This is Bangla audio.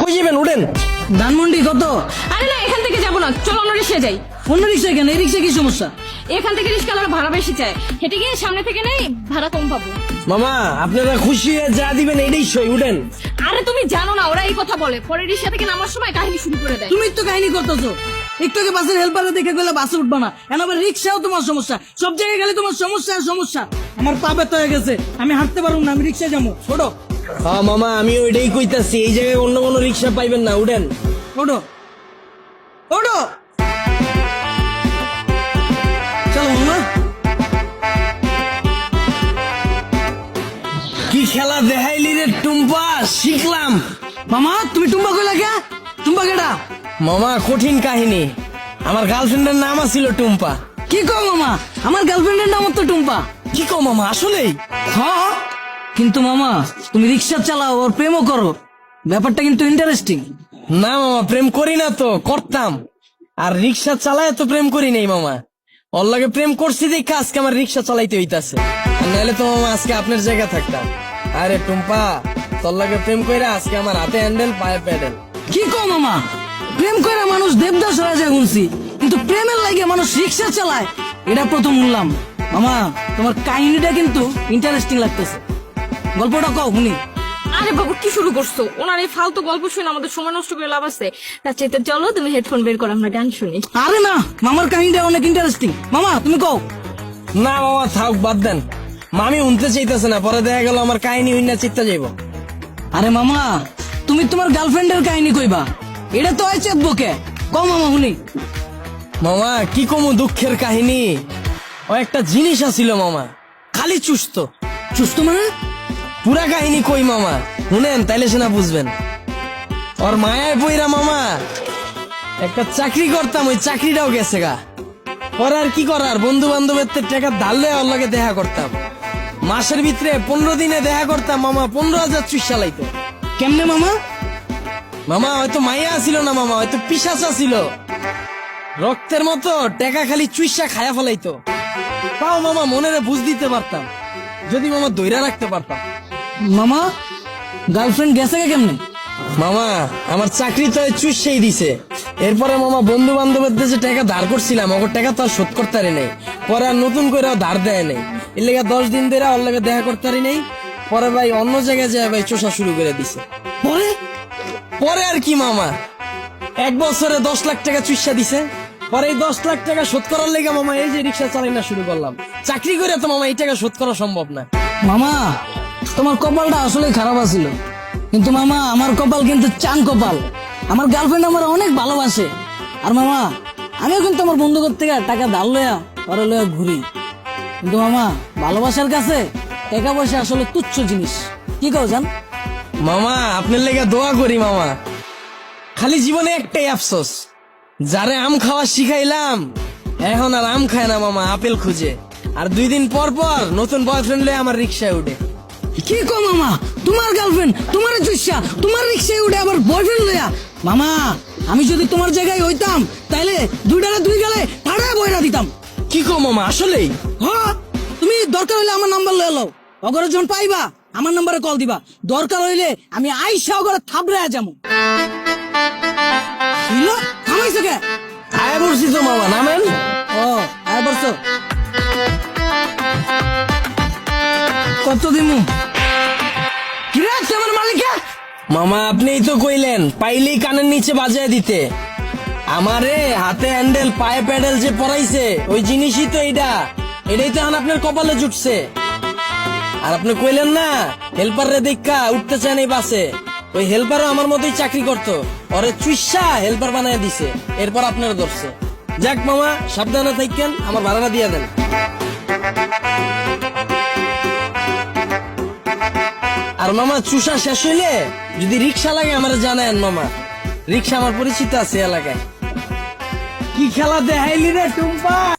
কই যাবেন? উঠেন। ধানমন্ডি কত? আরে না, এখান থেকে যাবো না, চলো অন্য রিক্সায় যাই। অন্য রিক্সা কেন? এই রিক্সা কি সমস্যা? এখান থেকে রিক্সাওয়ালারা ভাড়া বেশি চায়, হেঁটে গিয়ে সামনে থেকে নেই, ভাড়া কম পাবো। মামা আপনারা খুশি হয়ে যা দিবেন এটাই সই। উঠেন। আরে তুমি জানো না, ওরা এই কথা বলে, পরে রিক্সা থেকে নামার সময় কাহিনী শুরু করে দেয়। তুমি তো কাহিনী করতেছো। একটু আগে বাসের হেল্পারে দেখে গেলে বাসে উঠবা না, এখন আবার রিক্সাও তোমার সমস্যা। সব জায়গায় গেলে তোমার সমস্যা আর সমস্যা। আমার পা ব্যথা হয়ে গেছে, আমি হাঁটতে পারবো না, আমি রিক্সায় যাবো। ওঠো হ্যাঁ মামা, আমি ওইটাই কইতাছি, এই জায়গায় অন্য কোনো রিক্সা পাইবেন না। উঠেন। ওঠো ওঠো, চলো মামা। কি খেলা দেখাইলি রে টুম্পা, শিখলাম। মামা তুমি টুম্বা কইলা কে? টুম্বা কেডা? মামা কঠিন কাহিনী, আমার গার্লফ্রেন্ডের নাম আছিল টুম্পা। কি কও মামা? আমার গার্লফ্রেন্ডের নাম তো টুম্পা। কি কও মামা, আসলেই? হ্যাঁ, কিন্তু মামা তুমি রিক্সা চালাও আর প্রেমও করো, ব্যাপারটা কিন্তু ইন্টারেস্টিং। না মামা, প্রেম করি না তো, করতাম। আর রিক্সা চালায় তো প্রেম করি নাই মামা। ওর লগে প্রেম করছি দেখে আজকে আমার রিক্সা চালাইতে হইতাছে, আর নাহলে তো মামা আজকে আপনার জায়গা থাকতাম। আরে টুম্পা, তোর লগে প্রেম কইরা আজকে আমার হাতে হ্যান্ডেল পায়ে প্যাডেল। কি কও মামা? প্রেম করে মানুষ দেবদাস হয়ে যায় শুনছি, কিন্তু প্রেমের লাগে মানুষ রিক্সা চালায় এটা প্রথম শুনলাম। মামা তোমার কাহিনীটা কিন্তু ইন্টারেস্টিং লাগতেছে, গল্পটা কও শুনি। আরে বাবু কি শুরু করছো? ওনার এই ফালতু গল্প শুনে আমাদের সময় নষ্ট করে লাভ আছে? তার চাইতে চলো তুমি হেডফোন বের করো, আমরা গান শুনি। আরে না, মামার কাহিনীটা অনেক ইন্টারেস্টিং। মামা তুমি কও। না মামা থাক, বাদ দেন। মামি উনতে চাইতেছে না, পরে দেখা গেল আমার কাহিনী হইনা চিত্তা যাইব। আরে মামা তুমি তোমার গার্লফ্রেন্ডের কাহিনী কইবা, এটা তো হয় চেতবকে। কও মামা শুনি। মামা কি কমু দুঃখের কাহিনী। ও একটা জিনিস আছিল মামা, খালি চুস্ত। সুস্থ মানে? পুরা কাহিনী কই মামা, শুনেন তাইলে সেনা বুঝবেন। ওর মায়ায় পইরা মামা একটা চাকরি করতাম, ওই চাকরিটাও গেছে গা। ওর আর কি করার, বন্ধু বান্ধবের টাকা ধারলে ওর লগে দেখা করতাম। মাসের ভিতরে 15 দিনে দেখা করতাম মামা, 15,000 চুইসা লাইতো। কেমনে মামা? মামা হয়তো মাইয়া ছিল না মামা, হয়তো পিশাচা ছিল। রক্তের মতো টাকা খালি চুইসা খায়া ফেলাইতো। তাও মামা মনেরে বুঝ দিতে পারতাম, যদি মামা দইরা রাখতে পারতাম। মামা গার্লফ্রেন্ড গেছে কে কেমনে? মামা আমার চাকরি তো চুইসাই দিছে। এরপরে মামা বন্ধু বান্ধবের যে টাকা ধার করছিলাম, ওর টাকা তো আর শোধ করতে পারি নাই। পরে আর নতুন করে ধার দেয় নাই, এর লেগে 10 দিন ধরে ওর লেগে দেখা করতে পারি নাই। পরে ভাই অন্য জায়গায় যায় ভাই চোষা শুরু করে দিছে। পরে পরে আর কি মামা, 1 বছরে 10 লাখ টাকা চুইসা দিছে। পরে এই 10 লাখ টাকা শোধ করার লেগে মামা এই যে রিক্সা চালাই না শুরু করলাম। চাকরি করে তো মামা এই টাকা শোধ করা সম্ভব না। মামা তোমার কপালটা আসলে খারাপ আছিল, কিন্তু মামা আমার কপাল কিন্তু চান কপাল। আমার গার্লফ্রেন্ড আমার অনেক ভালোবাসে। আর মামা আমিও কিন্তু আমার বন্ধুদের থেকে টাকা ধার লয়া পরে লয়া ঘুরি, কিন্তু মামা ভালোবাসার কাছে টাকা পয়সা আসলে তুচ্ছ জিনিস। কি কও জান? মামা আপনার লেগে দোয়া করি মামা, খালি জীবনে একটাই আফসোস, যারে আম খাওয়া শিখাইলাম এখন আর আম খায় না মামা, আপেল খুঁজে। আর 2 দিন পর পর নতুন বয়ফ্রেন্ড লয়ে আমার রিক্সায় উঠে। কি কো মামা? তোমার গার্লফ্রেন্ড তোমার চুষা তোমার রিক্সায় উঠে আবার বয়ফ্রেন্ড লয়া? মামা আমি যদি তোমার জায়গায় হইতাম তাইলে 2 গেলে ঠাড়া বইরা দিতাম। কি কো মামা, আসলেই? হ্যাঁ, তুমি দরকার হইলে আমার নাম্বার লয়ে লও, অগরে যখন পাইবা আমার নাম্বারে কল দিবা। দরকার হইলে আমি আইসা অগরে থাবড়ে যাবো। থামাইছো কে? আয় বলছি তো মামা, নামেন। ও আয় বলছো কত দিমু? কিরে তোমার মালিকা? মামা আপনিই তো কইলেন পাইলেই কানের নিচে বাজায় দিতে। আমারে হাতে হ্যান্ডেল পায়ে প্যাডেল যে পরাইছে ওই জিনিসই তো এইটা, এটাই তো এখন আপনার কপালে জুটছে। আর আপনি কইলেন না হেল্পার রে দেখা উঠতে চান এই বাসে, ওই হেল্পারও আমার মতোই চাকরি করতো, ওরে চুইসা হেল্পার বানায় দিছে, এরপর আপনার ধরছে। যাক মামা সাবধানে থাকেন, আমার ভাড়াটা দিয়ে দেন। আর মামা চুষা শেষ হইলে যদি রিক্সা লাগে আমার জানায়েন মামা, রিক্সা আমার পরিচিত আছে এলাকায়। কি খেলা দেখাইলি রে টুম্পা।